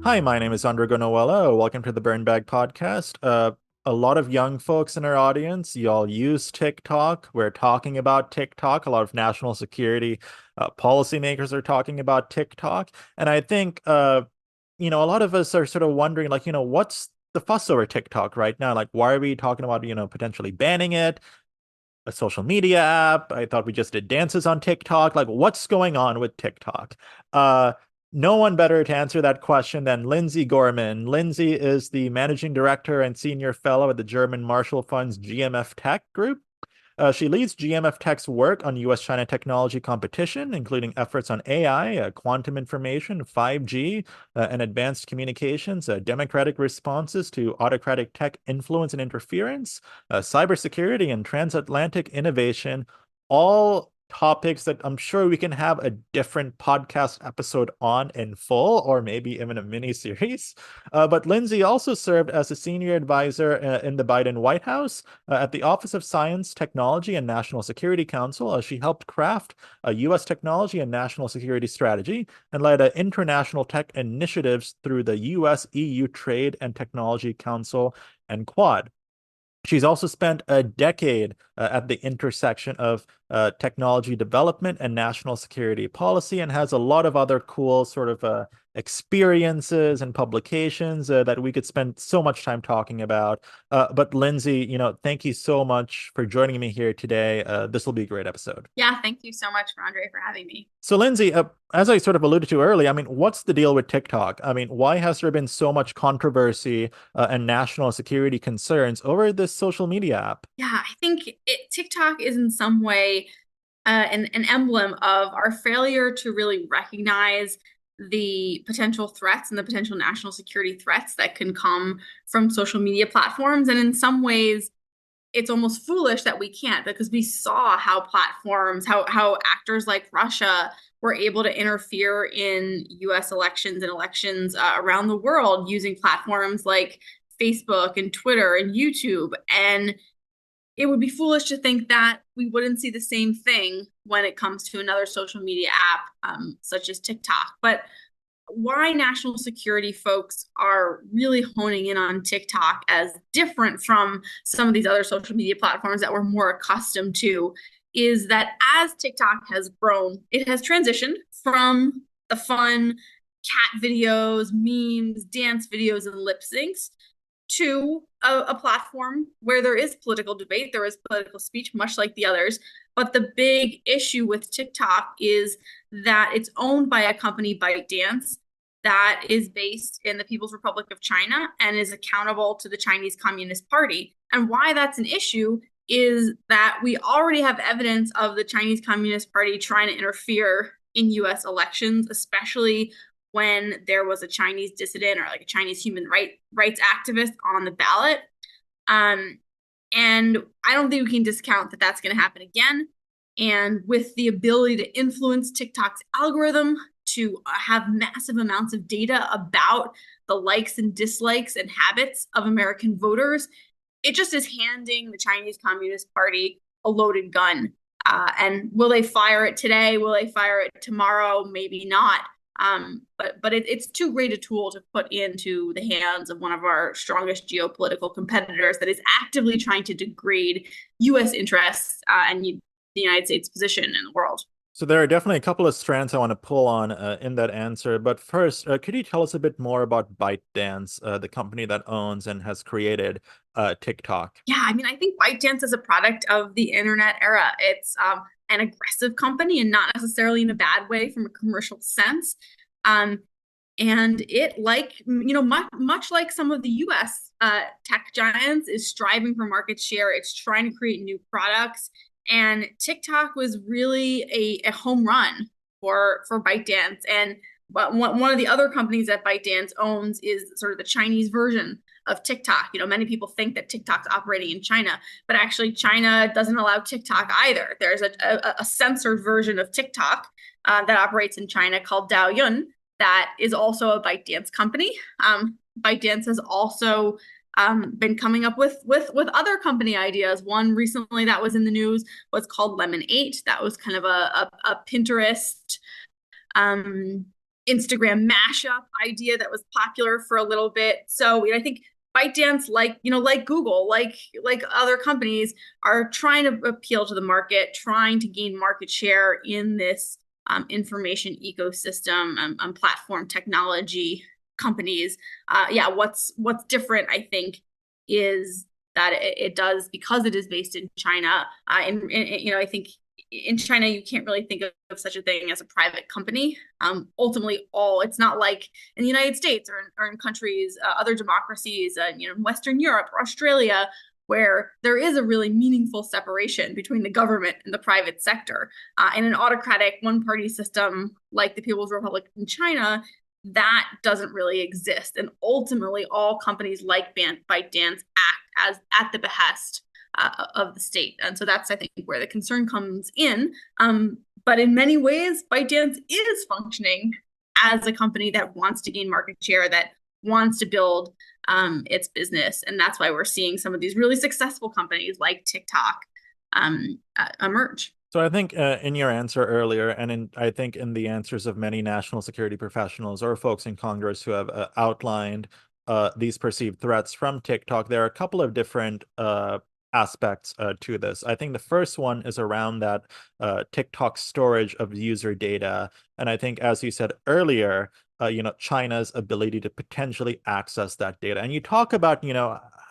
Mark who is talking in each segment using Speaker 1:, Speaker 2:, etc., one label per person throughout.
Speaker 1: Hi, my name is Andrew Noella. Welcome to the Burn Bag Podcast. A lot of young folks in our audience, y'all use TikTok. We're talking about TikTok. A lot of national security policymakers are talking about TikTok. And I think, a lot of us are sort of wondering, like, what's the fuss over TikTok right now? Like, why are we talking about, potentially banning it? A social media app. I thought we just did dances on TikTok. Like, what's going on with TikTok? Uh, no one better to answer that question than Lindsay Gorman. Lindsay is the managing director and senior fellow at the German Marshall Fund's GMF Tech Group. She leads GMF Tech's work on US-China technology competition, including efforts on AI, quantum information, 5G, and advanced communications, democratic responses to autocratic tech influence and interference, cybersecurity, and transatlantic innovation, all topics that I'm sure we can have a different podcast episode on in full, or maybe even a mini series. But Lindsay also served as a senior advisor in the Biden White House at the Office of Science, Technology, and National Security Council. She helped craft a U.S. technology and national security strategy and led international tech initiatives through the U.S. EU Trade and Technology Council and Quad. She's also spent a decade at the intersection of technology development and national security policy and has a lot of other cool sort of experiences and publications that we could spend so much time talking about. But Lindsay, thank you so much for joining me here today. This will be a great episode.
Speaker 2: Yeah, thank you so much, Andre, for having me.
Speaker 1: So, Lindsay, as I sort of alluded to earlier, I mean, what's the deal with TikTok? I mean, why has there been so much controversy and national security concerns over this social media app?
Speaker 2: Yeah, I think TikTok is in some way an emblem of our failure to really recognize the potential threats and the potential national security threats that can come from social media platforms. And in some ways, it's almost foolish that we can't, because we saw how platforms, how actors like Russia were able to interfere in US elections and elections around the world using platforms like Facebook and Twitter and YouTube. And it would be foolish to think that we wouldn't see the same thing when it comes to another social media app, such as TikTok. But why national security folks are really honing in on TikTok as different from some of these other social media platforms that we're more accustomed to is that as TikTok has grown, it has transitioned from the fun cat videos, memes, dance videos, and lip syncs to a platform where there is political debate, there is political speech, much like the others. But the big issue with TikTok is that it's owned by a company, ByteDance, that is based in the People's Republic of China and is accountable to the Chinese Communist Party. And why that's an issue is that we already have evidence of the Chinese Communist Party trying to interfere in US elections, especially when there was a Chinese dissident or like a Chinese rights activist on the ballot. Um, and I don't think we can discount that that's going to happen again. And with the ability to influence TikTok's algorithm, to have massive amounts of data about the likes and dislikes and habits of American voters, it just is handing the Chinese Communist Party a loaded gun. And will they fire it today? Will they fire it tomorrow? Maybe not. But it's too great a tool to put into the hands of one of our strongest geopolitical competitors that is actively trying to degrade U.S. interests and the United States position in the world.
Speaker 1: So there are definitely a couple of strands I want to pull on in that answer. But first, could you tell us a bit more about ByteDance, the company that owns and has created TikTok?
Speaker 2: Yeah, I mean, I think ByteDance is a product of the internet era. It's an aggressive company and not necessarily in a bad way from a commercial sense. Um, and it, much like some of the US tech giants, is striving for market share. It's trying to create new products. And TikTok was really a home run for ByteDance. And one of the other companies that ByteDance owns is sort of the Chinese version of TikTok. Many people think that TikTok's operating in China, but actually China doesn't allow TikTok either. There's a censored version of TikTok that operates in China called Douyin that is also a ByteDance company. ByteDance has also been coming up with other company ideas. One recently that was in the news was called Lemon 8. That was kind of a Pinterest Instagram mashup idea that was popular for a little bit. So I think ByteDance, like Google, like other companies, are trying to appeal to the market, trying to gain market share in this information ecosystem, platform technology companies. Yeah, what's different, I think, is that it does, because it is based in China. And I think in China, you can't really think of such a thing as a private company. Ultimately, it's not like in the United States or in countries, other democracies, in Western Europe or Australia, where there is a really meaningful separation between the government and the private sector. In an autocratic one-party system like the People's Republic in China, that doesn't really exist. And ultimately, all companies like ByteDance act as at the behest of the state. And so that's, I think, where the concern comes in. But in many ways, ByteDance is functioning as a company that wants to gain market share, that wants to build its business. And that's why we're seeing some of these really successful companies like TikTok emerge.
Speaker 1: So I think in your answer earlier, and I think in the answers of many national security professionals or folks in Congress who have outlined these perceived threats from TikTok, there are a couple of different aspects to this. I think the first one is around that TikTok storage of user data, and I think, as you said earlier, China's ability to potentially access that data. And you talk about,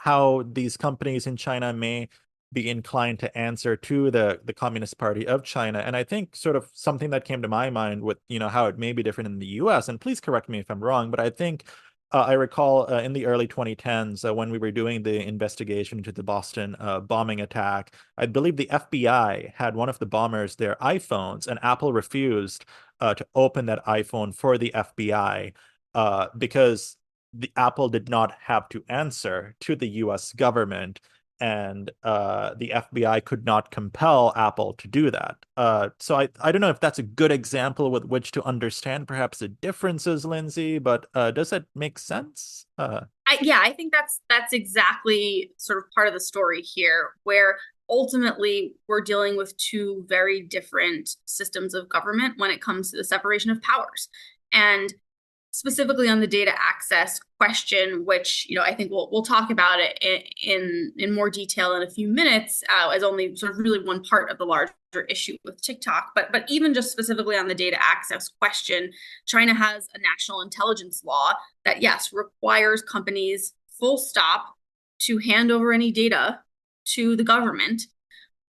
Speaker 1: how these companies in China may be inclined to answer to the Communist Party of China. And I think sort of something that came to my mind with, how it may be different in the US, and please correct me if I'm wrong, but I think I recall in the early 2010s when we were doing the investigation into the Boston bombing attack, I believe the FBI had one of the bombers their iPhones, and Apple refused to open that iPhone for the FBI because the Apple did not have to answer to the US government, and the FBI could not compel Apple to do that. So I don't know if that's a good example with which to understand perhaps the differences, Lindsay, but does that make sense?
Speaker 2: I think that's exactly sort of part of the story here, where ultimately we're dealing with two very different systems of government when it comes to the separation of powers. And specifically on the data access question, which I think we'll talk about it in more detail in a few minutes, as only sort of really one part of the larger issue with TikTok. But even just specifically on the data access question, China has a national intelligence law that, yes, requires companies, full stop, to hand over any data to the government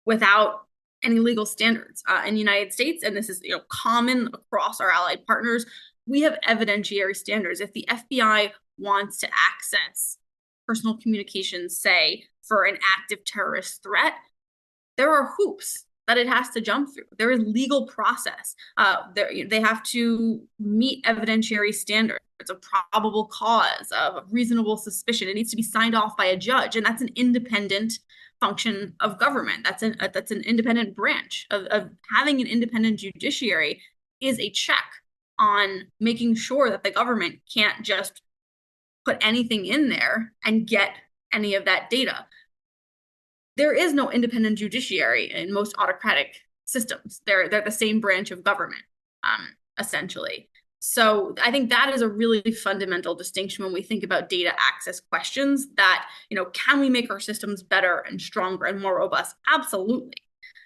Speaker 2: without any legal standards. In the United States, and this is common across our allied partners, we have evidentiary standards. If the FBI wants to access personal communications, say, for an active terrorist threat, there are hoops that it has to jump through. There is legal process. They have to meet evidentiary standards of probable cause, of reasonable suspicion. It needs to be signed off by a judge, and that's an independent function of government. That's an independent branch of having an independent judiciary is a check on making sure that the government can't just put anything in there and get any of that data. There is no independent judiciary in most autocratic systems. They're the same branch of government, essentially. So I think that is a really fundamental distinction when we think about data access questions, that, can we make our systems better and stronger and more robust? Absolutely.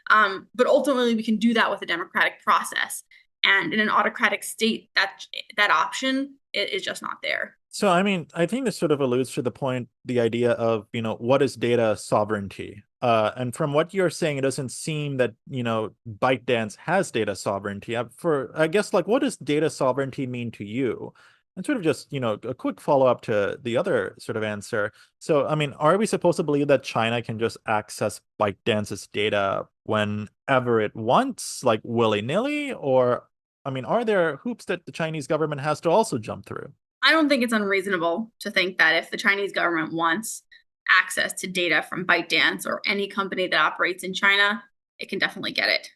Speaker 2: But ultimately, we can do that with a democratic process. And in an autocratic state, that option is just not there.
Speaker 1: So, I mean, I think this sort of alludes to the point, the idea of, what is data sovereignty? And from what you're saying, it doesn't seem that, ByteDance has data sovereignty. I guess, like, what does data sovereignty mean to you? And sort of just, a quick follow-up to the other sort of answer. So, I mean, are we supposed to believe that China can just access ByteDance's data whenever it wants, like willy-nilly? Or, I mean, are there hoops that the Chinese government has to also jump through?
Speaker 2: I don't think it's unreasonable to think that if the Chinese government wants access to data from ByteDance or any company that operates in China, it can definitely get it.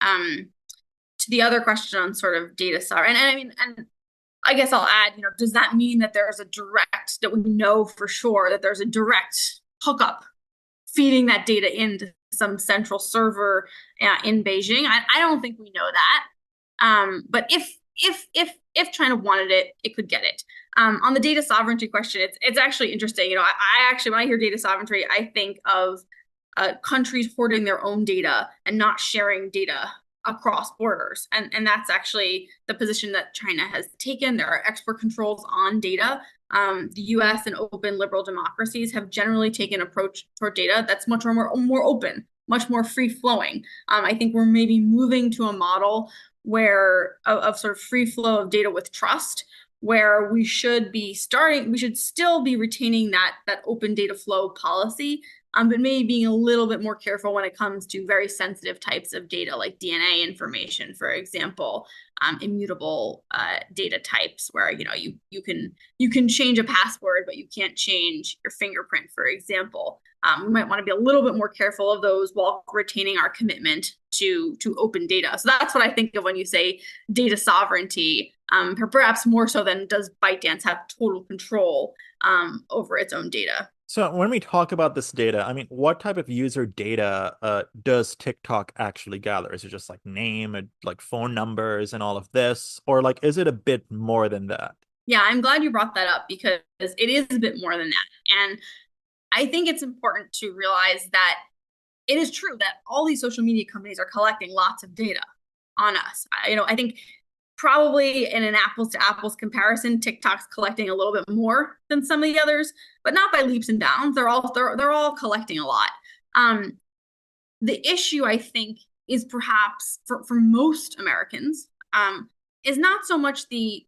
Speaker 2: To the other question on sort of data sovereignty, and I guess I'll add, does that mean that that we know for sure that there's a direct hookup feeding that data into some central server in Beijing? I don't think we know that. But if if China wanted it, it could get it. On the data sovereignty question, it's actually interesting. I actually, when I hear data sovereignty, I think of countries hoarding their own data and not sharing data across borders. And that's actually the position that China has taken. There are export controls on data. The US and open liberal democracies have generally taken an approach toward data that's much more open, much more free flowing. I think we're maybe moving to a model where of sort of free flow of data with trust, where we should still be retaining that open data flow policy, but maybe being a little bit more careful when it comes to very sensitive types of data, like DNA information, for example, immutable data types, where you can change a password, but you can't change your fingerprint, for example. We might want to be a little bit more careful of those while retaining our commitment to open data. So that's what I think of when you say data sovereignty, perhaps more so than does ByteDance have total control over its own data.
Speaker 1: So when we talk about this data, I mean, what type of user data does TikTok actually gather? Is it just like name and like phone numbers and all of this, or like is it a bit more than that?
Speaker 2: Yeah, I'm glad you brought that up because it is a bit more than that. And I think it's important to realize that it is true that all these social media companies are collecting lots of data on us. I think probably in an apples to apples comparison, TikTok's collecting a little bit more than some of the others, but not by leaps and bounds. They're all collecting a lot. The issue, I think, is perhaps for most Americans, is not so much the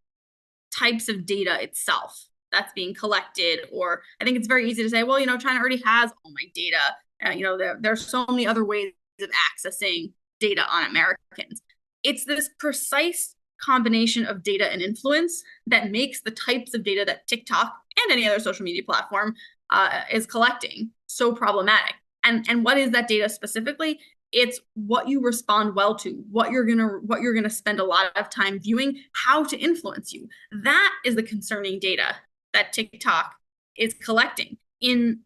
Speaker 2: types of data itself that's being collected, or I think it's very easy to say, well, China already has all my data. There's so many other ways of accessing data on Americans. It's this precise combination of data and influence that makes the types of data that TikTok and any other social media platform is collecting so problematic. And what is that data specifically? It's what you respond well to, what you're gonna spend a lot of time viewing, how to influence you. That is the concerning data that TikTok is collecting in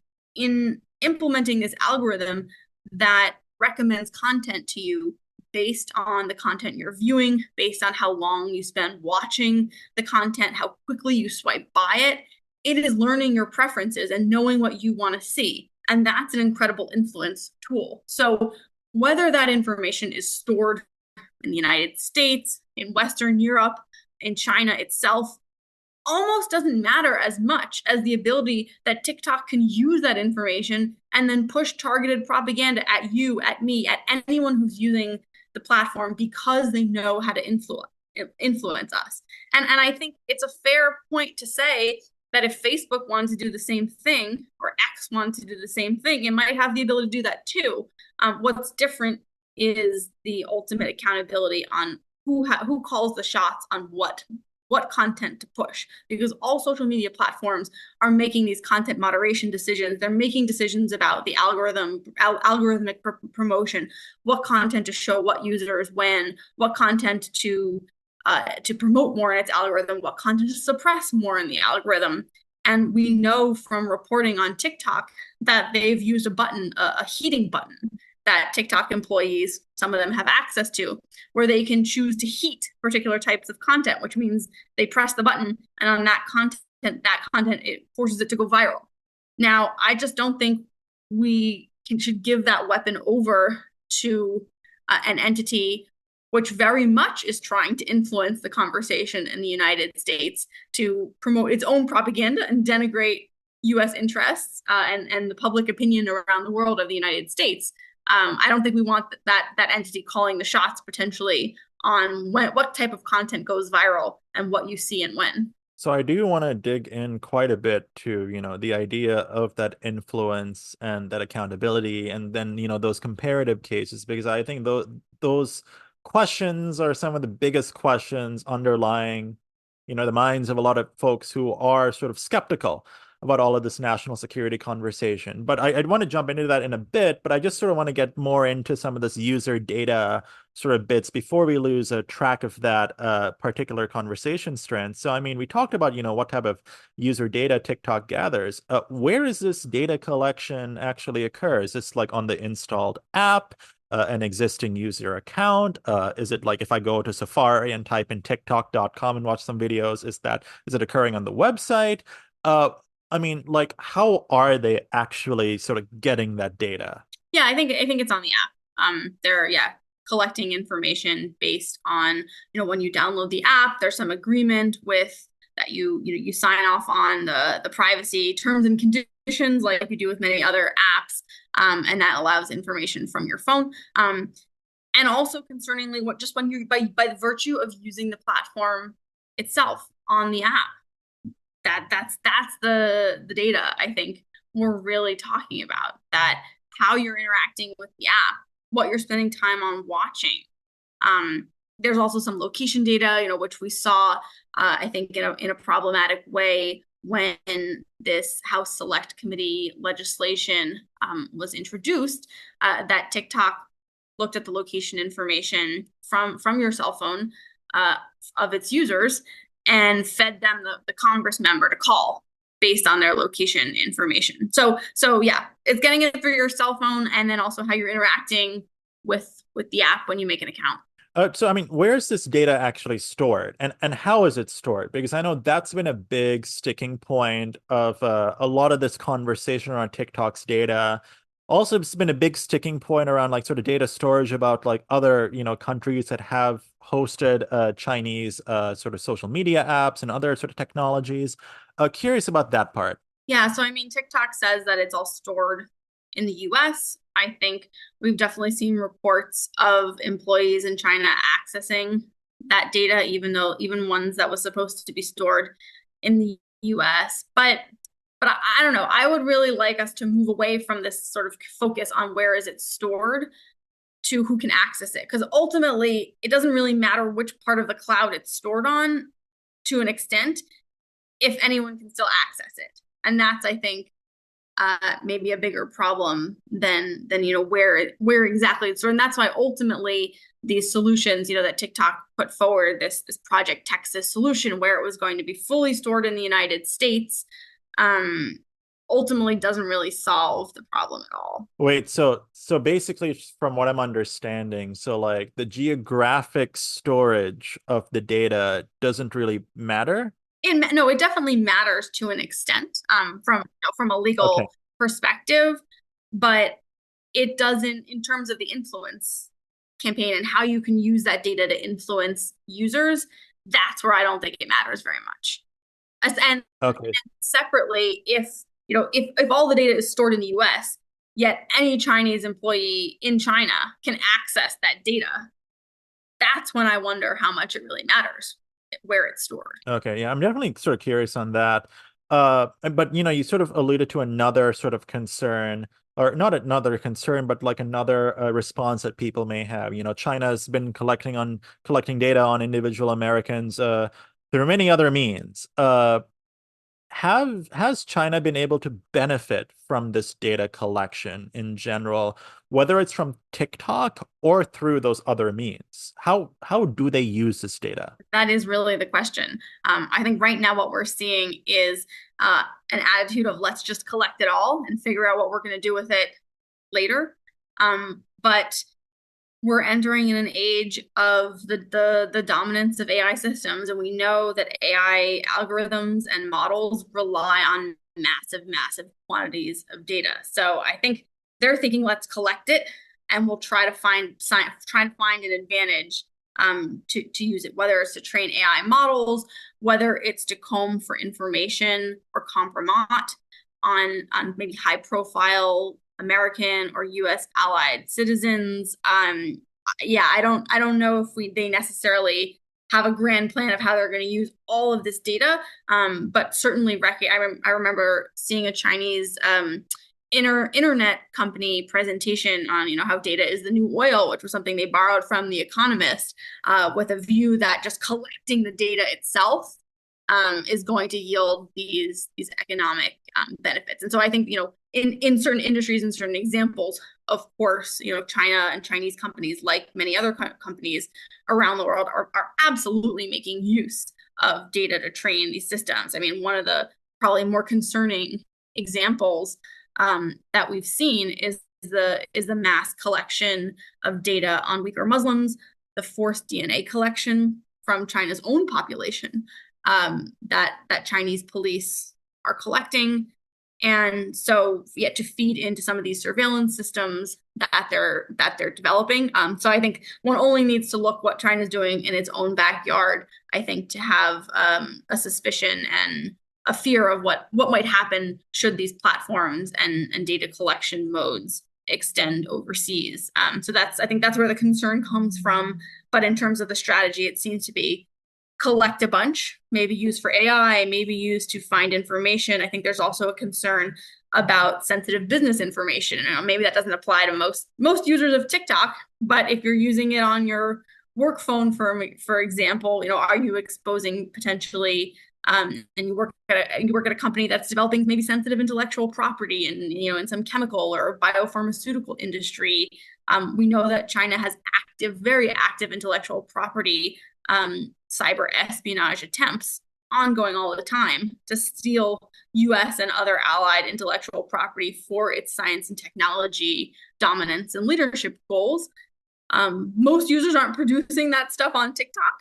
Speaker 2: implementing this algorithm that recommends content to you based on the content you're viewing, based on how long you spend watching the content, how quickly you swipe by it. It is learning your preferences and knowing what you want to see. And that's an incredible influence tool. So whether that information is stored in the United States, in Western Europe, in China itself, almost doesn't matter as much as the ability that TikTok can use that information and then push targeted propaganda at you, at me, at anyone who's using the platform because they know how to influence us. And I think it's a fair point to say that if Facebook wanted to do the same thing, or X wanted to do the same thing, it might have the ability to do that too. What's different is the ultimate accountability on who calls the shots on what content to push, because all social media platforms are making these content moderation decisions. They're making decisions about the algorithmic promotion, what content to show what users when, what content to promote more in its algorithm, what content to suppress more in the algorithm. And we know from reporting on TikTok that they've used a heating button that TikTok employees, some of them have access to, where they can choose to heat particular types of content, which means they press the button and on that content, it forces it to go viral. Now, I just don't think we should give that weapon over to an entity which very much is trying to influence the conversation in the United States to promote its own propaganda and denigrate US interests and the public opinion around the world of the United States. I don't think we want that entity calling the shots potentially on what type of content goes viral and what you see and when.
Speaker 1: So I do want to dig in quite a bit to, the idea of that influence and that accountability, and then, those comparative cases, because I think those questions are some of the biggest questions underlying, the minds of a lot of folks who are sort of skeptical about all of this national security conversation. But I'd want to jump into that in a bit, but I just sort of want to get more into some of this user data sort of bits before we lose a track of that particular conversation strand. So, I mean, we talked about, what type of user data TikTok gathers. Where is this data collection actually occur? Is this like on the installed app? an existing user account? Is it like if I go to Safari and type in TikTok.com and watch some videos, is it occurring on the website? Uh, I mean, like, how are they actually sort of getting that data?
Speaker 2: Yeah, I think it's on the app. They're yeah collecting information based on when you download the app. There's some agreement with that you sign off on the privacy terms and conditions like you do with many other apps, and that allows information from your phone. And also concerningly, what just when you by virtue of using the platform itself on the app, that's the data I think we're really talking about. That how you're interacting with the app, what you're spending time on watching. There's also some location data, which we saw, I think, in a problematic way when this House Select Committee legislation was introduced, that TikTok looked at the location information from your cell phone of its users and fed them the Congress member to call based on their location information. So yeah, it's getting it through your cell phone and then also how you're interacting with the app when you make an account.
Speaker 1: So I mean, where is this data actually stored, and how is it stored? Because I know that's been a big sticking point of a lot of this conversation around TikTok's data. Also, it's been a big sticking point around like sort of data storage about like other, countries that have hosted Chinese sort of social media apps and other sort of technologies. Curious about that part.
Speaker 2: Yeah, so I mean, TikTok says that it's all stored in the US. I think we've definitely seen reports of employees in China accessing that data, even ones that was supposed to be stored in the US. But I don't know. I would really like us to move away from this sort of focus on where is it stored to who can access it. Because ultimately, it doesn't really matter which part of the cloud it's stored on to an extent if anyone can still access it. And that's, I think, maybe a bigger problem than where exactly it's stored. And that's why ultimately these solutions, that TikTok put forward, this Project Texas solution where it was going to be fully stored in the United States, ultimately doesn't really solve the problem at all.
Speaker 1: Wait, so basically from what I'm understanding, so like the geographic storage of the data doesn't really matter?
Speaker 2: No, it definitely matters to an extent, from a
Speaker 1: Okay.
Speaker 2: legal perspective, but it doesn't in terms of the influence campaign and how you can use that data to influence users. That's where I don't think it matters very much. And
Speaker 1: Okay.
Speaker 2: separately, if all the data is stored in the US, yet any Chinese employee in China can access that data, that's when I wonder how much it really matters where it's stored.
Speaker 1: Okay, yeah, I'm definitely sort of curious on that. But you sort of alluded to another sort of concern, or not another concern, but like another response that people may have. China's been collecting data on individual Americans through many other means. Has China been able to benefit from this data collection in general, whether it's from TikTok or through those other means? How do they use this data?
Speaker 2: That is really the question. I think right now what we're seeing is an attitude of let's just collect it all and figure out what we're going to do with it later. But we're entering in an age of the dominance of AI systems, and we know that AI algorithms and models rely on massive quantities of data. So I think they're thinking, let's collect it, and we'll try to find an advantage to use it, whether it's to train AI models, whether it's to comb for information or compromise on maybe high profile American or US allied citizens. Yeah, I don't know if they necessarily have a grand plan of how they're going to use all of this data. But certainly I remember seeing a Chinese internet company presentation on how data is the new oil, which was something they borrowed from The Economist, with a view that just collecting the data itself is going to yield these economic benefits. And so I think in certain industries and certain examples, of course, China and Chinese companies, like many other companies around the world, are absolutely making use of data to train these systems. I mean, one of the probably more concerning examples that we've seen is the mass collection of data on Uyghur Muslims, the forced DNA collection from China's own population that Chinese police are collecting. And so yet to feed into some of these surveillance systems that they're developing. So I think one only needs to look what China's doing in its own backyard, I think, to have a suspicion and a fear of what might happen should these platforms and data collection modes extend overseas. So I think that's where the concern comes from. But in terms of the strategy, it seems to be collect a bunch, maybe use for AI, maybe use to find information. I think there's also a concern about sensitive business information. Maybe that doesn't apply to most users of TikTok, but if you're using it on your work phone, for example, are you exposing potentially and you work at a company that's developing maybe sensitive intellectual property and in some chemical or biopharmaceutical industry. We know that China has very active intellectual property cyber espionage attempts ongoing all the time to steal US and other allied intellectual property for its science and technology dominance and leadership goals. Most users aren't producing that stuff on TikTok,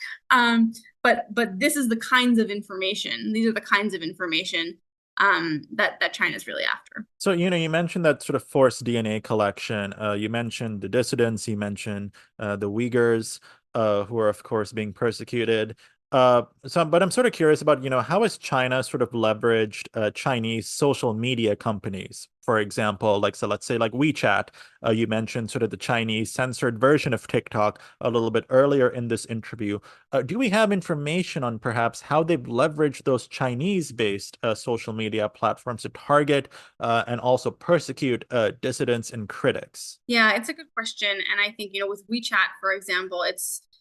Speaker 2: but this is the kinds of information. These are the kinds of information that China's really after.
Speaker 1: So, you mentioned that sort of forced DNA collection. You mentioned the dissidents, you mentioned the Uyghurs, who are, of course, being persecuted. But I'm sort of curious about, how has China sort of leveraged Chinese social media companies, for example, so let's say like WeChat. You mentioned sort of the Chinese censored version of TikTok a little bit earlier in this interview. Do we have information on perhaps how they've leveraged those Chinese-based social media platforms to target and also persecute dissidents and critics?
Speaker 2: Yeah, it's a good question. And I think, with WeChat, for example,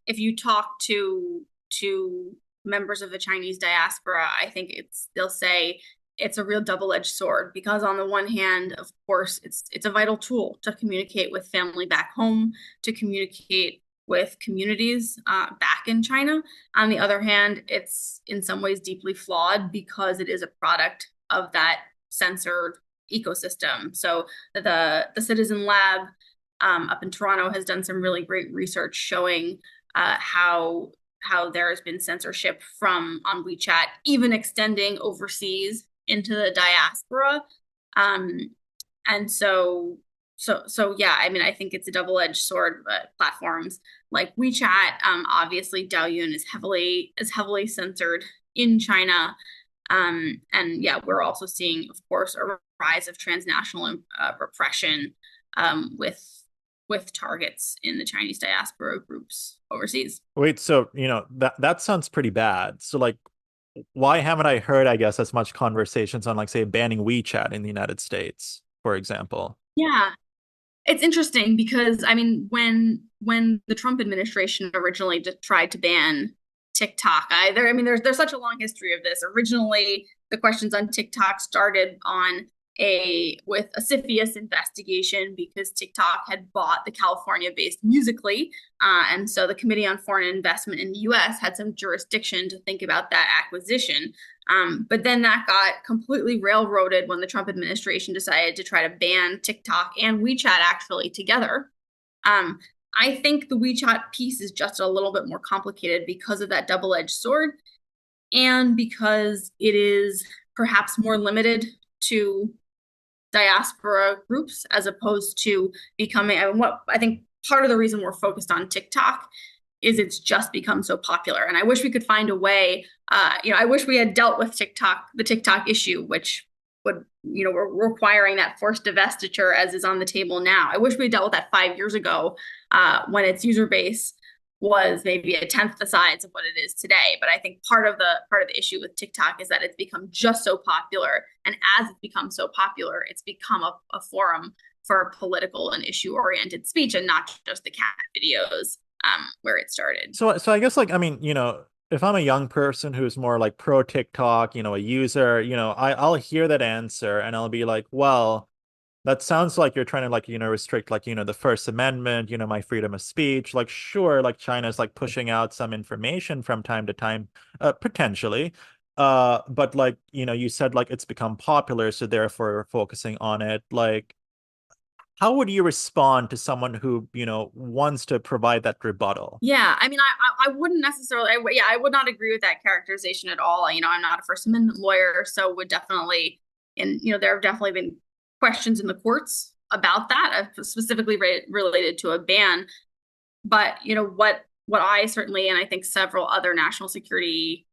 Speaker 2: if you talk to members of the Chinese diaspora, I think they'll say it's a real double-edged sword because on the one hand, of course, it's a vital tool to communicate with family back home, to communicate with communities back in China. On the other hand, it's in some ways deeply flawed because it is a product of that censored ecosystem. So the Citizen Lab up in Toronto has done some really great research showing how there has been censorship on WeChat, even extending overseas into the diaspora. And so yeah, I mean, I think it's a double-edged sword. Platforms like WeChat, obviously Douyin is heavily censored in China. And yeah, we're also seeing, of course, a rise of transnational repression with targets in the Chinese diaspora groups overseas.
Speaker 1: Wait, so, that sounds pretty bad. So, like, why haven't I heard, I guess, as much conversations on, like, say, banning WeChat in the United States, for example?
Speaker 2: Yeah, it's interesting because I mean, when the Trump administration originally tried to ban TikTok, there's such a long history of this. Originally, the questions on TikTok started with a CFIUS investigation because TikTok had bought the California-based Musically, and so the Committee on Foreign Investment in the U.S. had some jurisdiction to think about that acquisition. But then that got completely railroaded when the Trump administration decided to try to ban TikTok and WeChat actually together. I think the WeChat piece is just a little bit more complicated because of that double-edged sword and because it is perhaps more limited to diaspora groups as opposed to becoming what I think part of the reason we're focused on TikTok is it's just become so popular. And I wish we could find a way, I wish we had dealt with the TikTok issue, which would, we're requiring that forced divestiture as is on the table now. I wish we had dealt with that 5 years ago when its user base was maybe a tenth the size of what it is today. But I think part of the issue with TikTok is that it's become just so popular. And as it's become so popular, it's become a forum for political and issue-oriented speech and not just the cat videos where it started.
Speaker 1: So I guess, like, I mean, if I'm a young person who's more like pro TikTok, a user, I'll hear that answer and I'll be like, well, that sounds like you're trying to, like, restrict, like, the First Amendment, my freedom of speech. Like, sure, like China's like pushing out some information from time to time, potentially. But like, you said, like, it's become popular, so therefore we're focusing on it. Like, how would you respond to someone who, wants to provide that rebuttal?
Speaker 2: Yeah, I mean, I wouldn't necessarily, yeah, I would not agree with that characterization at all. I'm not a First Amendment lawyer, so would definitely, and there have definitely been questions in the courts about that, specifically related to a ban. But what I certainly, and I think several other national security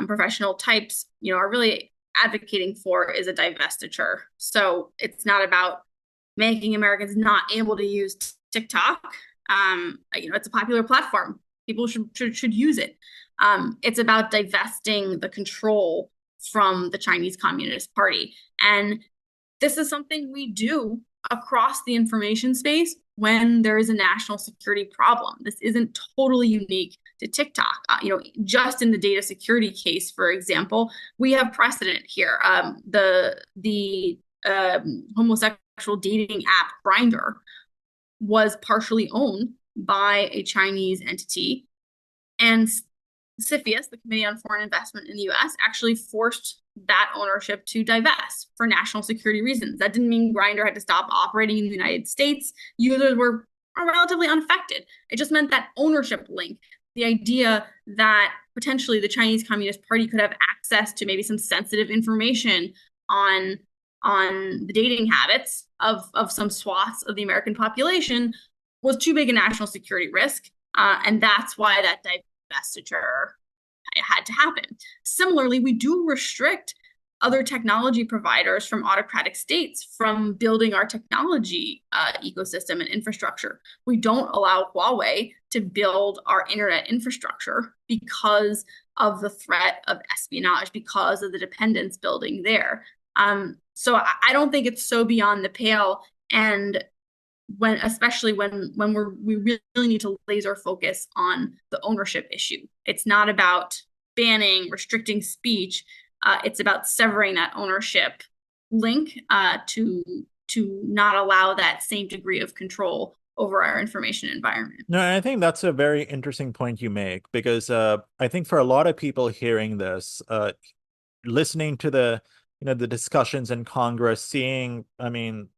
Speaker 2: professional types, are really advocating for is a divestiture. So it's not about making Americans not able to use TikTok. It's a popular platform. People should use it. It's about divesting the control from the Chinese Communist Party. And this is something we do across the information space when there is a national security problem. This isn't totally unique to TikTok. Just in the data security case, for example, we have precedent here. The homosexual dating app Grindr was partially owned by a Chinese entity, and CFIUS, the Committee on Foreign Investment in the US, actually forced that ownership to divest for national security reasons. That didn't mean Grindr had to stop operating in the United States. Users were relatively unaffected. It just meant that ownership link, the idea that potentially the Chinese Communist Party could have access to maybe some sensitive information on the dating habits of some swaths of the American population was too big a national security risk. And that's why that divestiture had to happen. Similarly, we do restrict other technology providers from autocratic states from building our technology ecosystem and infrastructure. We don't allow Huawei to build our internet infrastructure because of the threat of espionage, because of the dependence building there. So I don't think it's so beyond the pale. And especially when we really need to laser focus on the ownership issue. It's not about banning, restricting speech. It's about severing that ownership link to not allow that same degree of control over our information environment.
Speaker 1: No, I think that's a very interesting point you make because I think for a lot of people hearing this, listening to the discussions in Congress, seeing, I mean,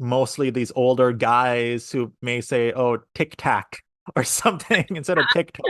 Speaker 1: mostly these older guys who may say, "Oh, tic tac" or something instead of TikTok.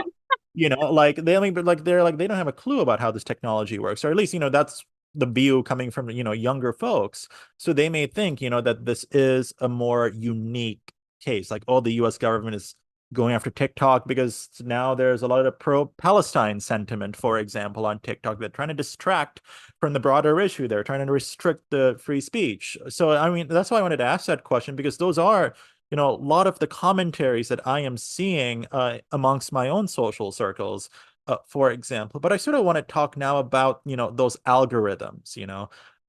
Speaker 1: Like they, I mean, but like they're like they don't have a clue about how this technology works, or at least that's the view coming from younger folks. So they may think that this is a more unique case, like, oh, the U.S. government is going after TikTok because now there's a lot of pro-Palestine sentiment, for example, on TikTok. They're trying to distract from the broader issue. They're trying to restrict the free speech. So, I mean, that's why I wanted to ask that question, because those are, a lot of the commentaries that I am seeing amongst my own social circles, for example. But I sort of want to talk now about, those algorithms,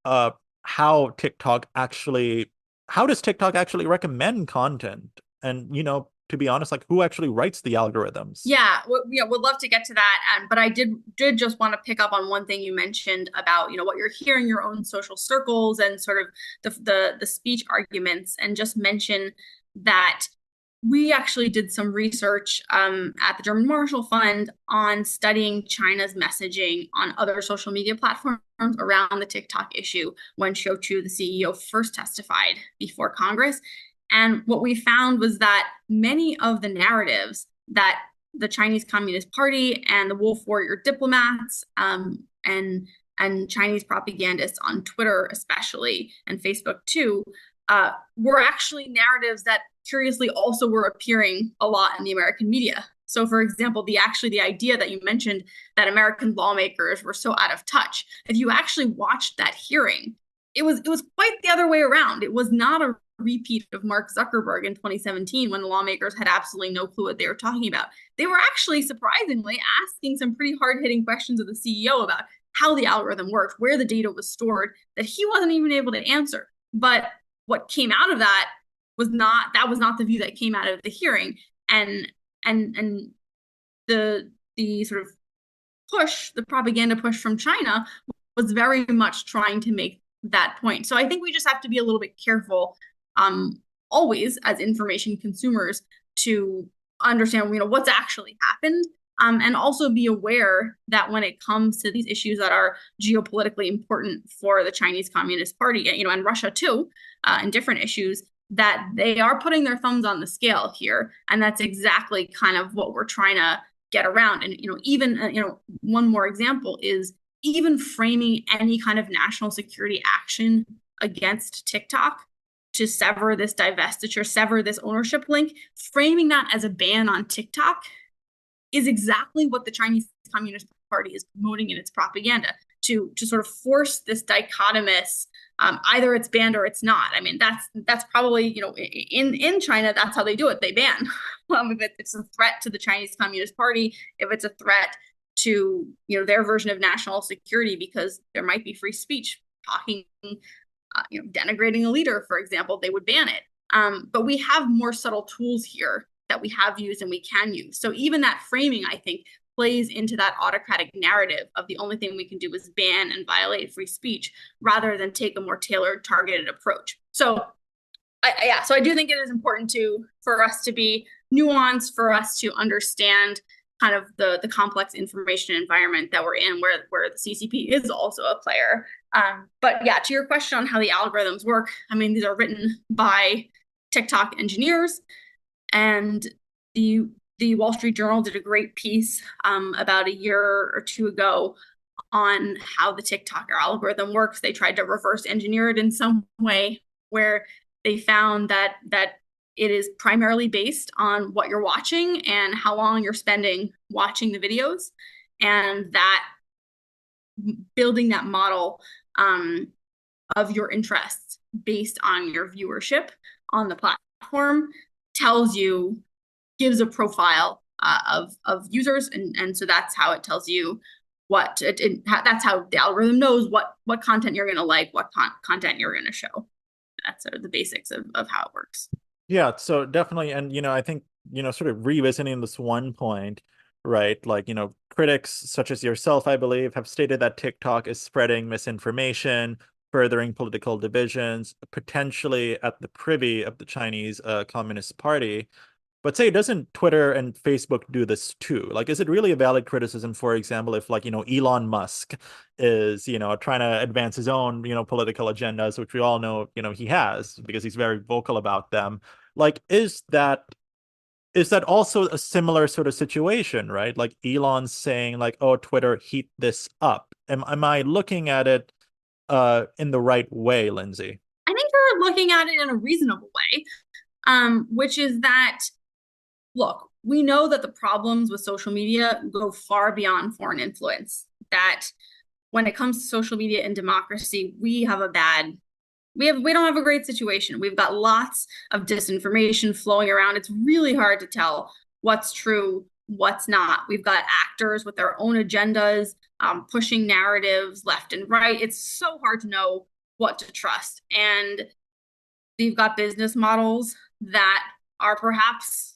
Speaker 1: uh, how TikTok actually, how does TikTok actually recommend content? And, to be honest, like who actually writes the algorithms?
Speaker 2: Yeah, would love to get to that. But I did just want to pick up on one thing you mentioned about what you're hearing in your own social circles and sort of the speech arguments, and just mention that we actually did some research at the German Marshall Fund on studying China's messaging on other social media platforms around the TikTok issue when Shou Chu, the CEO, first testified before Congress. And what we found was that many of the narratives that the Chinese Communist Party and the Wolf Warrior diplomats and Chinese propagandists on Twitter, especially, and Facebook too, were actually narratives that curiously also were appearing a lot in the American media. So, for example, the idea that you mentioned that American lawmakers were so out of touch. If you actually watched that hearing, it was quite the other way around. It was not a repeat of Mark Zuckerberg in 2017 when the lawmakers had absolutely no clue what they were talking about. They were actually surprisingly asking some pretty hard-hitting questions of the CEO about how the algorithm worked, where the data was stored, that he wasn't even able to answer. But what came out of that was not the view that came out of the hearing. And the sort of push, the propaganda push from China was very much trying to make that point. So I think we just have to be a little bit careful always as information consumers to understand what's actually happened, and also be aware that when it comes to these issues that are geopolitically important for the Chinese Communist Party, and Russia too, and different issues, that they are putting their thumbs on the scale here, and that's exactly kind of what we're trying to get around. And even one more example is even framing any kind of national security action against TikTok to sever this divestiture, sever this ownership link, framing that as a ban on TikTok is exactly what the Chinese Communist Party is promoting in its propaganda to sort of force this dichotomous either it's banned or it's not. I mean, that's probably, in China, that's how they do it. They ban. If it's a threat to the Chinese Communist Party, if it's a threat to, their version of national security, because there might be free speech talking, denigrating a leader, for example, they would ban it. But we have more subtle tools here that we have used and we can use. So even that framing, I think, plays into that autocratic narrative of the only thing we can do is ban and violate free speech rather than take a more tailored, targeted approach. So I do think it is important for us to be nuanced, for us to understand kind of the complex information environment that we're in, where the CCP is also a player. But yeah, to your question on how the algorithms work, I mean, these are written by TikTok engineers, and the Wall Street Journal did a great piece about a year or two ago on how the TikTok algorithm works. They tried to reverse engineer it in some way where they found that it is primarily based on what you're watching and how long you're spending watching the videos, and that building that model of your interests based on your viewership on the platform gives a profile of users, and so that's how it tells you that's how the algorithm knows what content you're going to like, what content you're going to show. That's sort of the basics of how it works.
Speaker 1: Yeah, so definitely, and I think, sort of revisiting this one point, right? Like, critics such as yourself, I believe, have stated that TikTok is spreading misinformation, furthering political divisions, potentially at the privy of the Chinese Communist Party. But say, doesn't Twitter and Facebook do this too? Like, is it really a valid criticism, for example, if like, Elon Musk is, trying to advance his own, political agendas, which we all know, he has because he's very vocal about them. Like, is that also a similar sort of situation, right? Like Elon's saying like, oh, Twitter, heat this up. Am I looking at it in the right way, Lindsay?
Speaker 2: I think we're looking at it in a reasonable way, which is that, look, we know that the problems with social media go far beyond foreign influence. That when it comes to social media and democracy, we don't have a great situation. We've got lots of disinformation flowing around. It's really hard to tell what's true, what's not. We've got actors with their own agendas, pushing narratives left and right. It's so hard to know what to trust. And you've got business models that are perhaps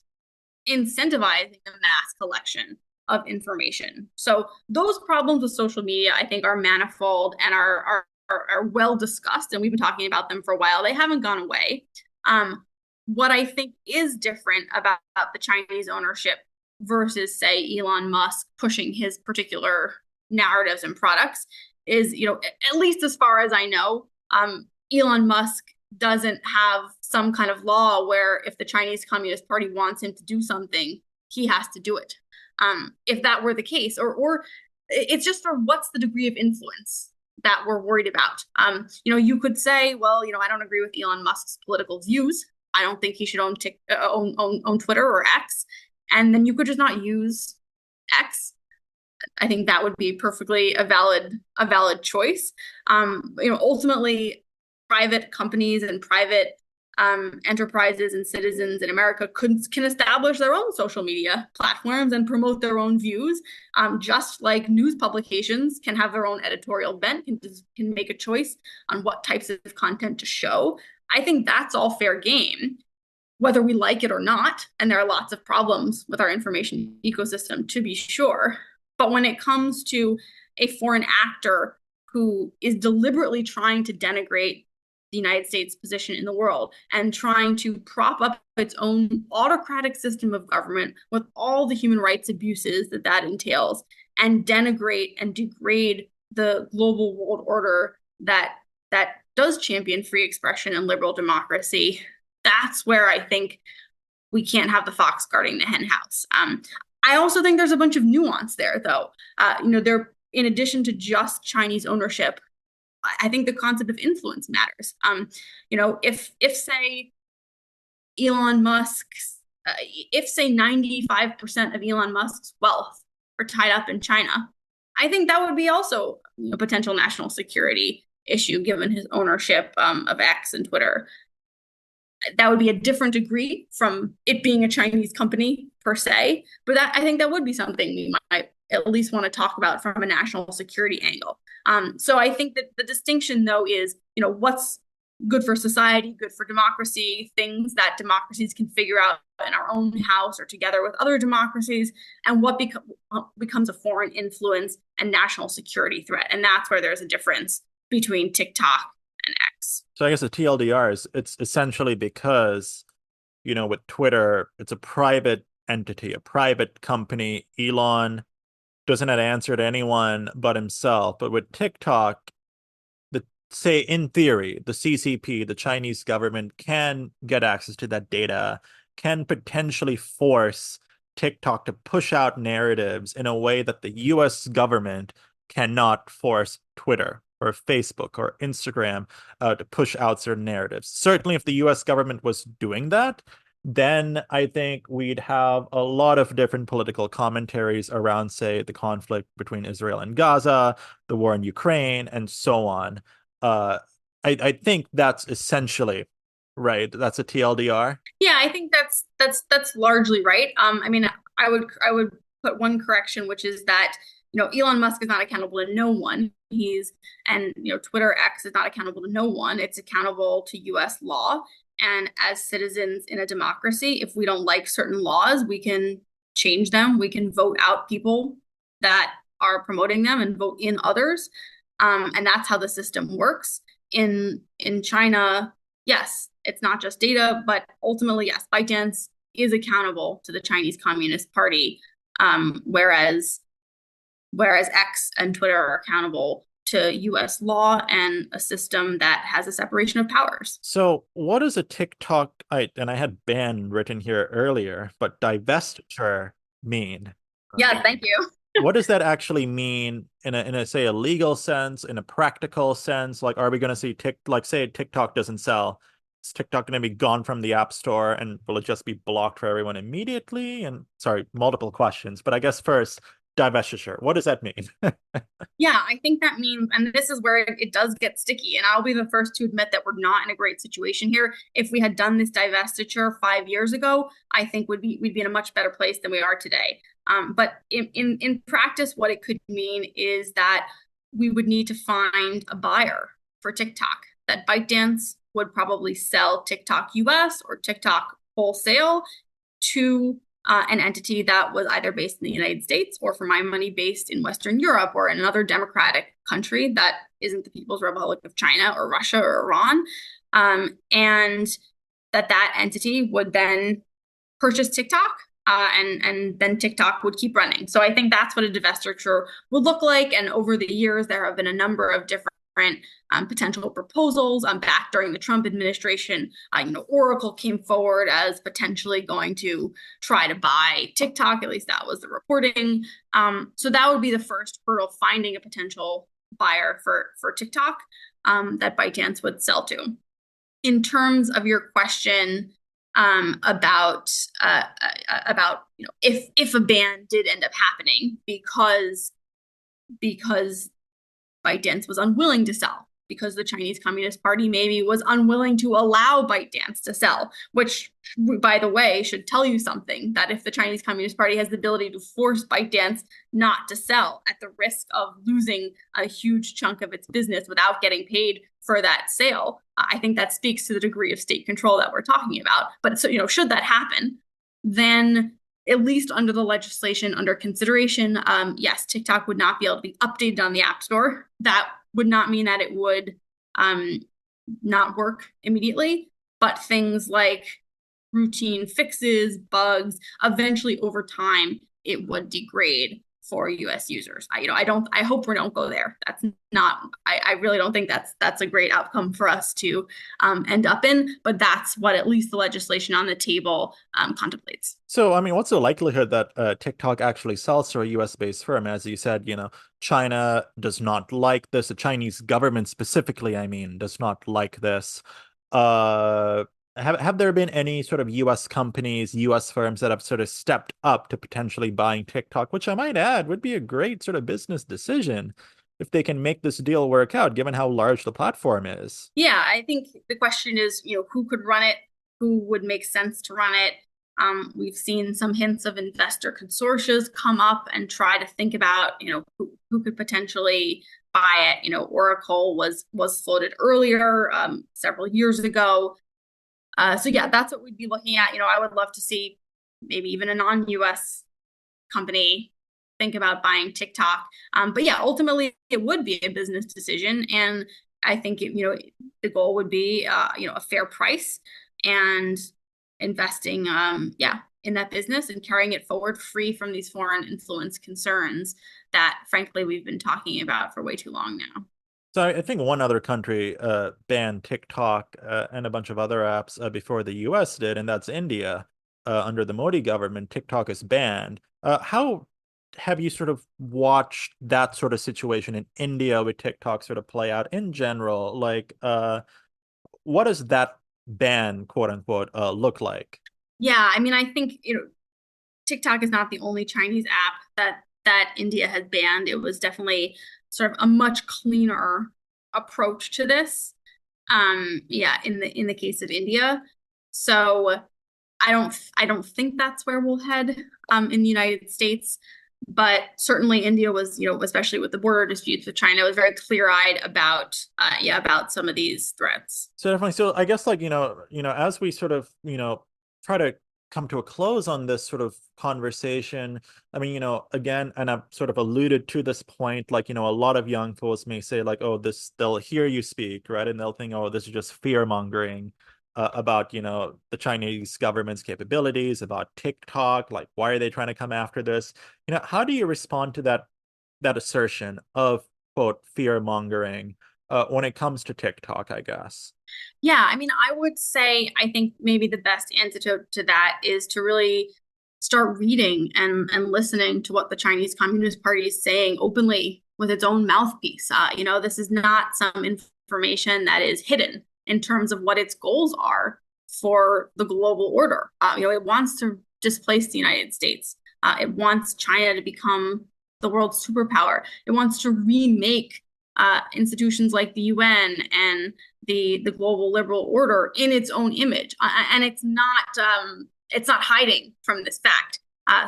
Speaker 2: incentivizing the mass collection of information. So those problems with social media, I think, are manifold and are well discussed, and we've been talking about them for a while. They haven't gone away. What I think is different about the Chinese ownership versus, say, Elon Musk pushing his particular narratives and products is, at least as far as I know, Elon Musk doesn't have some kind of law where if the Chinese Communist Party wants him to do something, he has to do it. If that were the case, or it's just for what's the degree of influence that we're worried about. You could say, well, I don't agree with Elon Musk's political views. I don't think he should own Twitter or X, and then you could just not use X. I think that would be perfectly a valid choice. Ultimately, private companies and private enterprises and citizens in America can establish their own social media platforms and promote their own views, just like news publications can have their own editorial bent, can make a choice on what types of content to show. I think that's all fair game, whether we like it or not. And there are lots of problems with our information ecosystem, to be sure. But when it comes to a foreign actor who is deliberately trying to denigrate the United States' position in the world and trying to prop up its own autocratic system of government with all the human rights abuses that entails, and denigrate and degrade the global world order that does champion free expression and liberal democracy, that's where I think we can't have the fox guarding the hen house. I also think there's a bunch of nuance there, though. There, in addition to just Chinese ownership, I think the concept of influence matters. If say Elon Musk's, if say 95% of Elon Musk's wealth are tied up in China, I think that would be also a potential national security issue given his ownership of X and Twitter. That would be a different degree from it being a Chinese company per se, but I think that would be something we might at least want to talk about from a national security angle. So I think that the distinction, though, is what's good for society, good for democracy, things that democracies can figure out in our own house or together with other democracies, and what becomes a foreign influence and national security threat. And that's where there's a difference between TikTok and X.
Speaker 1: So I guess the TLDR is it's essentially because, with Twitter, it's a private entity, a private company. Elon doesn't have to answer to anyone but himself. But with TikTok, say in theory, the CCP, the Chinese government, can get access to that data, can potentially force TikTok to push out narratives in a way that the US government cannot force Twitter or Facebook or Instagram to push out certain narratives. Certainly, if the US government was doing that, then I think we'd have a lot of different political commentaries around, say, the conflict between Israel and Gaza, the war in Ukraine, and so on. Uh, I think that's essentially right. That's a TLDR.
Speaker 2: Yeah, I think that's largely right. I mean, I would put one correction, which is that Elon Musk is not accountable to no one. Twitter X is not accountable to no one. It's accountable to U.S. law. And as citizens in a democracy, if we don't like certain laws, we can change them. We can vote out people that are promoting them and vote in others. And that's how the system works. In China, yes, it's not just data, but ultimately, yes, ByteDance is accountable to the Chinese Communist Party, whereas X and Twitter are accountable to U.S. law and a system that has a separation of powers.
Speaker 1: So, what is a TikTok? And I had ban written here earlier, but divestiture mean?
Speaker 2: Yeah, thank you.
Speaker 1: What does that actually mean in a say a legal sense, in a practical sense? Like, are we going to see say TikTok doesn't sell? Is TikTok going to be gone from the App Store, and will it just be blocked for everyone immediately? And sorry, multiple questions, but I guess first, divestiture. What does that mean?
Speaker 2: Yeah, I think that means, and this is where it does get sticky, and I'll be the first to admit that we're not in a great situation here. If we had done this divestiture 5 years ago, I think we'd be in a much better place than we are today. But in practice, what it could mean is that we would need to find a buyer for TikTok. That ByteDance would probably sell TikTok US or TikTok wholesale to an entity that was either based in the United States or, for my money, based in Western Europe or in another democratic country that isn't the People's Republic of China or Russia or Iran. And that entity would then purchase TikTok. And then TikTok would keep running. So I think that's what a divestiture would look like. And over the years, there have been a number of different potential proposals. Back during the Trump administration, Oracle came forward as potentially going to try to buy TikTok. At least that was the reporting. So that would be the first hurdle, finding a potential buyer for TikTok that ByteDance would sell to. In terms of your question about if a ban did end up happening because ByteDance was unwilling to sell, because the Chinese Communist Party maybe was unwilling to allow ByteDance to sell, which, by the way, should tell you something, that if the Chinese Communist Party has the ability to force ByteDance not to sell at the risk of losing a huge chunk of its business without getting paid for that sale, I think that speaks to the degree of state control that we're talking about. But so, should that happen, then at least under the legislation under consideration, yes, TikTok would not be able to be updated on the App Store. That would not mean that it would not work immediately, but things like routine fixes, bugs, eventually over time, it would degrade for US users. I hope we don't go there. That's not, I really don't think that's a great outcome for us to end up in, but that's what at least the legislation on the table contemplates.
Speaker 1: So, I mean, what's the likelihood that TikTok actually sells to a US-based firm? As you said, China does not like this. The Chinese government specifically, I mean, does not like this. Uh, have there been any sort of US companies, US firms that have sort of stepped up to potentially buying TikTok, which I might add would be a great sort of business decision if they can make this deal work out, given how large the platform is.
Speaker 2: Yeah, I think the question is, who could run it, who would make sense to run it. We've seen some hints of investor consortia come up and try to think about, who could potentially buy it. Oracle was floated earlier, several years ago. So yeah, that's what we'd be looking at. I would love to see maybe even a non-US company think about buying TikTok. But yeah, ultimately it would be a business decision. And I think, the goal would be, a fair price and investing, in that business and carrying it forward free from these foreign influence concerns that frankly, we've been talking about for way too long now.
Speaker 1: So I think one other country banned TikTok and a bunch of other apps before the US did, and that's India. Under the Modi government, TikTok is banned. How have you sort of watched that sort of situation in India with TikTok sort of play out in general? Like, what does that ban, quote unquote, look like?
Speaker 2: Yeah, I mean, I think, TikTok is not the only Chinese app that India has banned. It was definitely sort of a much cleaner approach to this. Yeah, in the case of India. So I don't think that's where we'll head in the United States. But certainly India was, especially with the border disputes with China, was very clear-eyed about some of these threats.
Speaker 1: So definitely, so I guess like, as we sort of, try to come to a close on this sort of conversation, I mean, again, and I've sort of alluded to this point, like, a lot of young folks may say like, oh, they'll hear you speak, right? And they'll think, oh, this is just fear mongering about, the Chinese government's capabilities, about TikTok, like, why are they trying to come after this? How do you respond to that assertion of, quote, fear mongering when it comes to TikTok, I guess?
Speaker 2: Yeah, I mean, I would say I think maybe the best antidote to that is to really start reading and listening to what the Chinese Communist Party is saying openly with its own mouthpiece. This is not some information that is hidden in terms of what its goals are for the global order. It wants to displace the United States. It wants China to become the world's superpower. It wants to remake institutions like the UN and the global liberal order in its own image, and it's not hiding from this fact.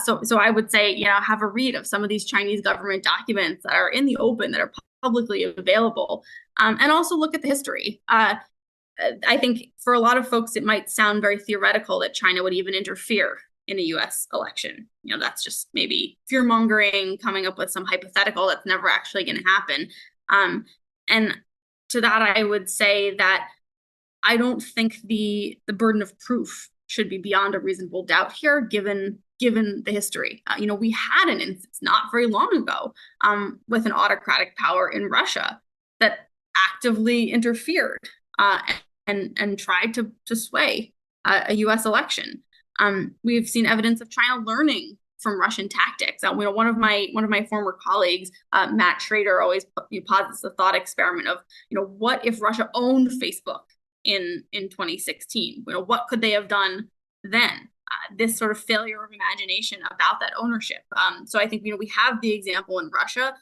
Speaker 2: So I would say, have a read of some of these Chinese government documents that are in the open, that are publicly available, and also look at the history. I think for a lot of folks, it might sound very theoretical that China would even interfere in a US election. That's just maybe fear mongering, coming up with some hypothetical that's never actually going to happen. And to that, I would say that I don't think the burden of proof should be beyond a reasonable doubt here, given the history. We had an instance not very long ago with an autocratic power in Russia that actively interfered and tried to sway a U.S. election. We've seen evidence of China learning from Russian tactics. One of my former colleagues, Matt Schrader, always posits the thought experiment of, what if Russia owned Facebook in 2016? What could they have done then? This sort of failure of imagination about that ownership. So I think we have the example in Russia,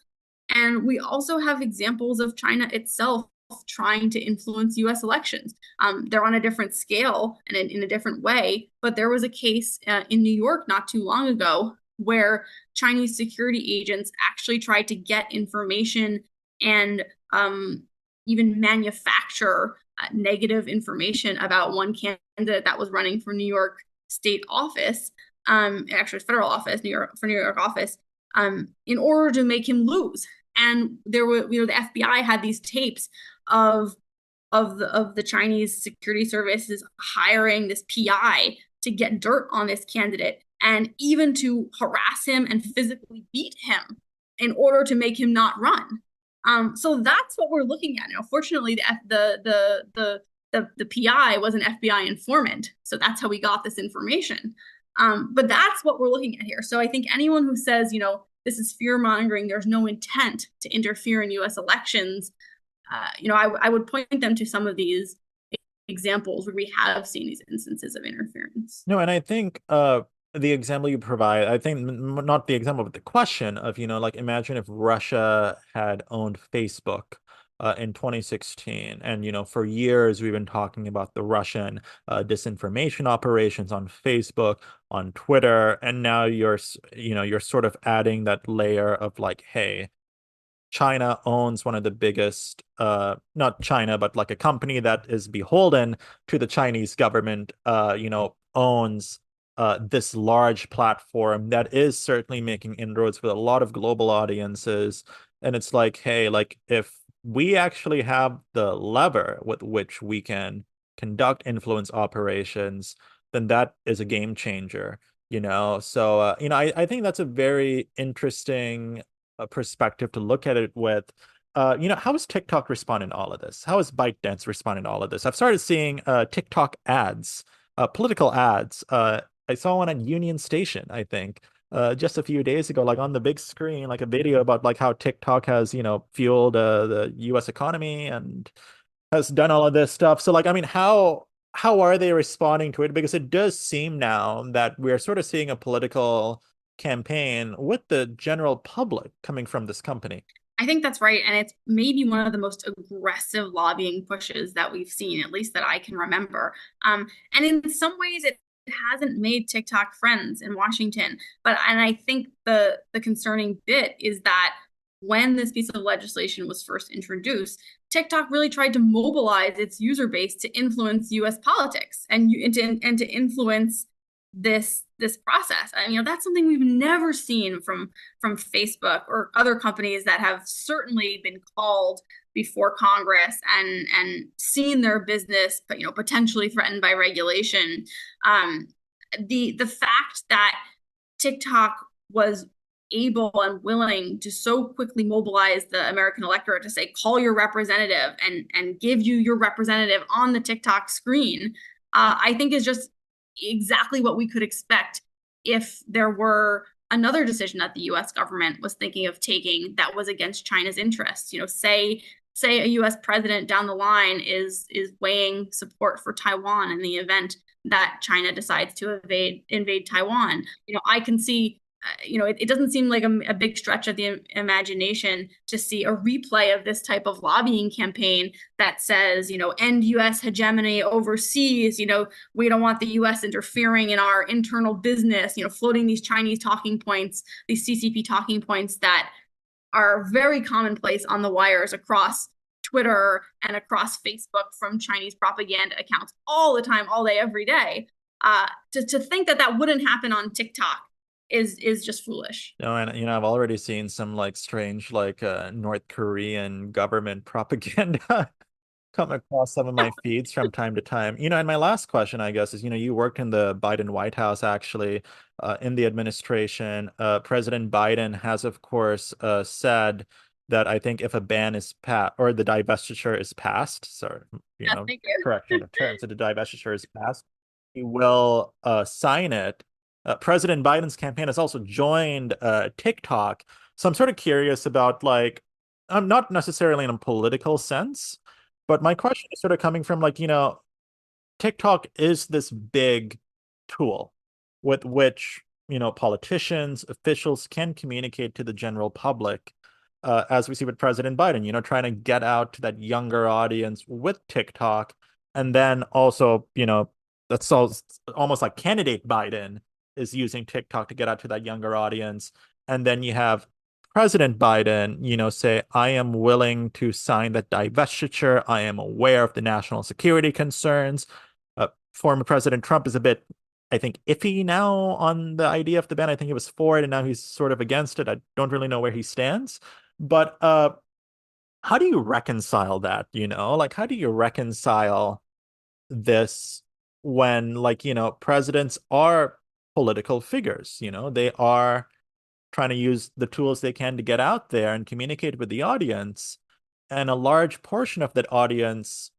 Speaker 2: and we also have examples of China itself trying to influence US elections. They're on a different scale and in a different way, but there was a case in New York not too long ago where Chinese security agents actually tried to get information and even manufacture negative information about one candidate that was running for New York state office, actually federal office, New York office, in order to make him lose. And there were, the FBI had these tapes of the Chinese security services hiring this PI to get dirt on this candidate and even to harass him and physically beat him in order to make him not run. So that's what we're looking at. Fortunately, the PI was an FBI informant, so that's how we got this information. But that's what we're looking at here. So I think anyone who says, this is fear mongering, there's no intent to interfere in U.S. elections, I would point them to some of these examples where we have seen these instances of interference.
Speaker 1: No, and I think the example you provide, I think not the example, but the question of, like imagine if Russia had owned Facebook in 2016. And, for years we've been talking about the Russian disinformation operations on Facebook, on Twitter, and now you're sort of adding that layer of like, hey, China owns one of the biggest, not China, but like a company that is beholden to the Chinese government, owns this large platform that is certainly making inroads with a lot of global audiences. And it's like, hey, like if we actually have the lever with which we can conduct influence operations, then that is a game changer. So I think that's a very interesting perspective to look at it with. How has TikTok responded to all of this? How has ByteDance responded to all of this? I've started seeing TikTok ads, political ads. I saw one on Union Station, I think, just a few days ago, like on the big screen, like a video about like how TikTok has, fueled the US economy and has done all of this stuff. So like, I mean, how are they responding to it? Because it does seem now that we're sort of seeing a political campaign with the general public coming from this company.
Speaker 2: I think that's right. And it's maybe one of the most aggressive lobbying pushes that we've seen, at least that I can remember. And in some ways, it hasn't made TikTok friends in Washington. And I think the concerning bit is that when this piece of legislation was first introduced, TikTok really tried to mobilize its user base to influence U.S. politics and to influence this process. And that's something we've never seen from Facebook or other companies that have certainly been called before Congress and seen their business, but potentially threatened by regulation. The fact that TikTok was able and willing to so quickly mobilize the American electorate to say, call your representative and give you your representative on the TikTok screen, I think is just exactly what we could expect if there were another decision that the US government was thinking of taking that was against China's interests. Say a US president down the line is weighing support for Taiwan in the event that China decides to invade Taiwan. I can see it doesn't seem like a big stretch of the imagination to see a replay of this type of lobbying campaign that says, end U.S. hegemony overseas. We don't want the U.S. interfering in our internal business, floating these Chinese talking points, these CCP talking points that are very commonplace on the wires across Twitter and across Facebook from Chinese propaganda accounts all the time, all day, every day. To think that wouldn't happen on TikTok is just foolish.
Speaker 1: No, and I've already seen some like strange like North Korean government propaganda come across some of my feeds from time to time. And my last question, I guess, is, you worked in the Biden White House actually, in the administration. President Biden has, of course, said that I think if a ban is passed or the divestiture is passed, sorry,
Speaker 2: Thank you.
Speaker 1: correction of terms, that the divestiture is passed, he will sign it. President Biden's campaign has also joined TikTok. So I'm sort of curious about like, I'm not necessarily in a political sense, but my question is sort of coming from like, TikTok is this big tool with which, politicians, officials can communicate to the general public, as we see with President Biden, trying to get out to that younger audience with TikTok. And then also, that's almost like candidate Biden is using TikTok to get out to that younger audience. And then you have President Biden, say, I am willing to sign that divestiture. I am aware of the national security concerns. Former President Trump is a bit, I think, iffy now on the idea of the ban. I think he was for it, and now he's sort of against it. I don't really know where he stands. But how do you reconcile that? Like, how do you reconcile this when, like, presidents are political figures. They are trying to use the tools they can to get out there and communicate with the audience. And a large portion of that audience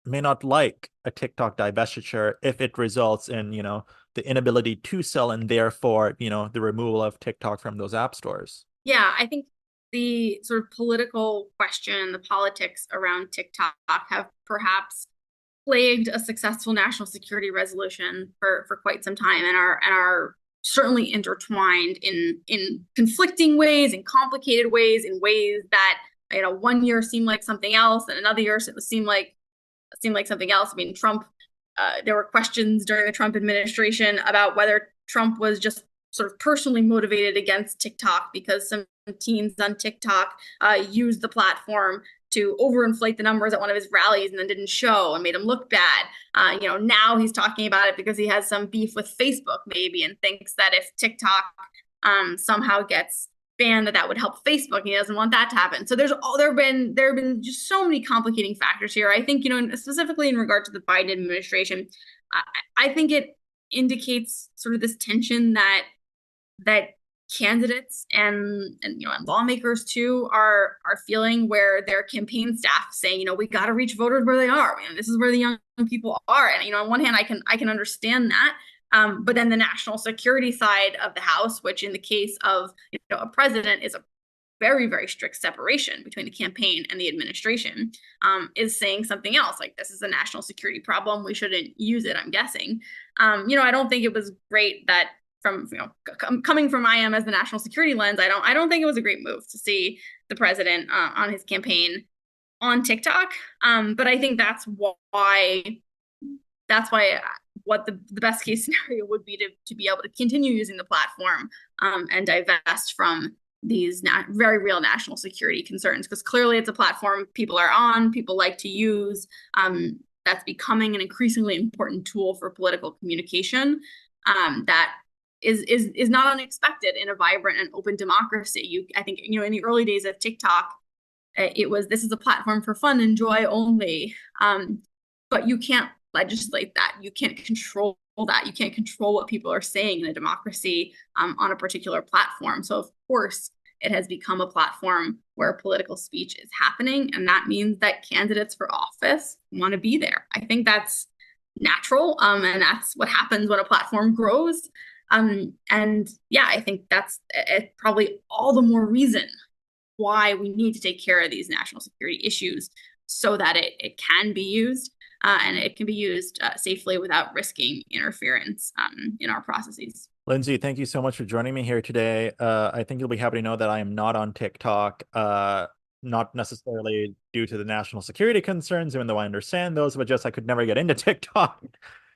Speaker 1: may not like a TikTok divestiture if it results in, the inability to sell and therefore, the removal of TikTok from those app stores.
Speaker 2: Yeah, I think the sort of political question, the politics around TikTok have perhaps plagued a successful national security resolution for quite some time and are certainly intertwined in conflicting ways, in complicated ways, in ways that one year seemed like something else and another year seemed like something else. I mean, Trump, there were questions during the Trump administration about whether Trump was just sort of personally motivated against TikTok because some teens on TikTok used the platform to overinflate the numbers at one of his rallies and then didn't show and made him look bad. Now he's talking about it because he has some beef with Facebook maybe and thinks that if TikTok somehow gets banned, that would help Facebook. And he doesn't want that to happen. So there have been just so many complicating factors here. I think specifically in regard to the Biden administration, I think it indicates sort of this tension that candidates and lawmakers too are feeling, where their campaign staff saying, we got to reach voters where they are. This is where the young people are. And on one hand, I can understand that. But then the national security side of the House, which in the case of a president is a very, very strict separation between the campaign and the administration, is saying something else, like this is a national security problem. We shouldn't use it, I'm guessing. I don't think it was great that from coming from I am as the national security lens, I don't think it was a great move to see the president on his campaign on TikTok. But I think that's why what the best case scenario would be to be able to continue using the platform and divest from these very real national security concerns, because clearly it's a platform people are on, people like to use. That's becoming an increasingly important tool for political communication. That is not unexpected in a vibrant and open democracy. I think in the early days of TikTok, this is a platform for fun and joy only. But you can't legislate that. You can't control that. You can't control what people are saying in a democracy on a particular platform. So of course, it has become a platform where political speech is happening, and that means that candidates for office want to be there. I think that's natural, and that's what happens when a platform grows. And yeah, I think that's probably all the more reason why we need to take care of these national security issues so that it can be used and it can be used safely without risking interference in our processes.
Speaker 1: Lindsay, thank you so much for joining me here today. I think you'll be happy to know that I am not on TikTok, not necessarily due to the national security concerns, even though I understand those, but just I could never get into TikTok.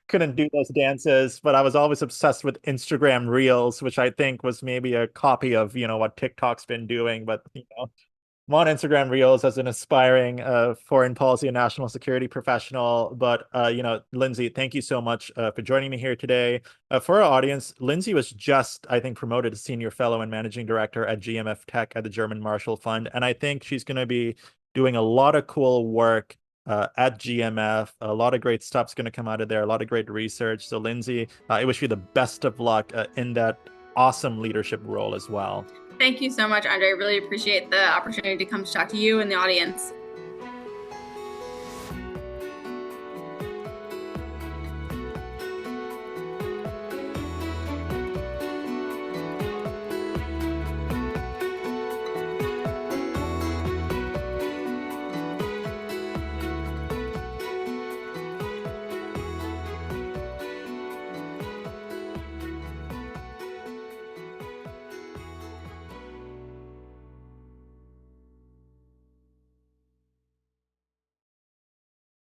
Speaker 1: Couldn't do those dances, but I was always obsessed with Instagram Reels, which I think was maybe a copy of, what TikTok's been doing. But, I'm on Instagram Reels as an aspiring foreign policy and national security professional. But, Lindsay, thank you so much for joining me here today. For our audience, Lindsay was just, I think, promoted to senior fellow and managing director at GMF Tech at the German Marshall Fund. And I think she's going to be doing a lot of cool work at GMF. A lot of great stuff's going to come out of there, a lot of great research. So, Lindsay, I wish you the best of luck in that awesome leadership role as well.
Speaker 2: Thank you so much, Andre. I really appreciate the opportunity to come to talk to you and the audience.